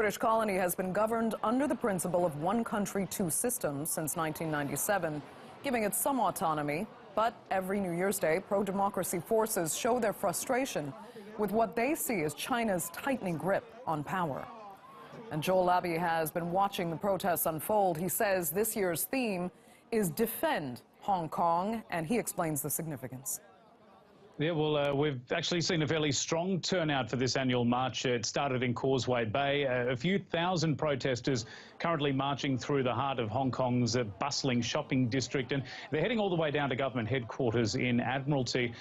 British colony has been governed under the principle of one country, two systems since 1997, giving it some autonomy. But every New Year's Day, pro-democracy forces show their frustration with what they see as China's tightening grip on power. And Joel Abbey has been watching the protests unfold. He says this year's theme is Defend Hong Kong, and he explains the significance. Yeah, well, we've actually seen a fairly strong turnout for this annual march. It started in Causeway Bay. A few thousand protesters currently marching through the heart of Hong Kong's bustling shopping district, and they're heading all the way down to government headquarters in Admiralty.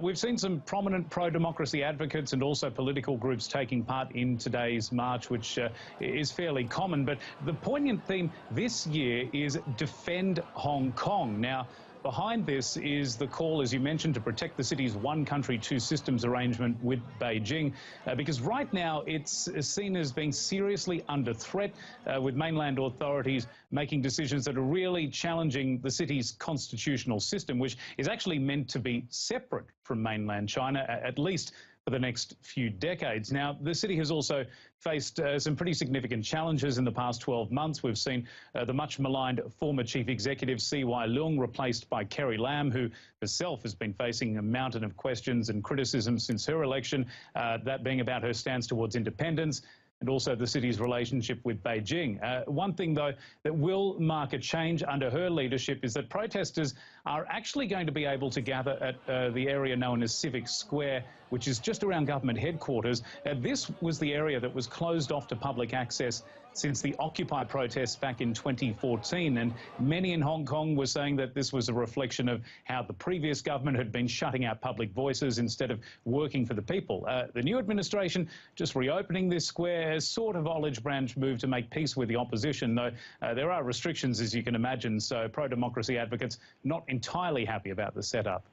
We've seen some prominent pro-democracy advocates and also political groups taking part in today's march, which is fairly common. But the poignant theme this year is Defend Hong Kong. Now, behind this is the call, as you mentioned, to protect the city's one country, two systems arrangement with Beijing, because right now it's seen as being seriously under threat, with mainland authorities making decisions that are really challenging the city's constitutional system, which is actually meant to be separate from mainland China, at least for the next few decades. Now, the city has also faced some pretty significant challenges in the past 12 months. We've seen the much maligned former chief executive C.Y. Leung replaced by Carrie Lam, who herself has been facing a mountain of questions and criticism since her election, that being about her stance towards independence and also the city's relationship with Beijing. One thing, though, that will mark a change under her leadership is that protesters are actually going to be able to gather at the area known as Civic Square, which is just around government headquarters. This was the area that was closed off to public access since the Occupy protests back in 2014, and many in Hong Kong were saying that this was a reflection of how the previous government had been shutting out public voices instead of working for the people. The new administration just reopening this square, a sort of olive branch move to make peace with the opposition, though there are restrictions, as you can imagine, so pro-democracy advocates not entirely happy about the setup.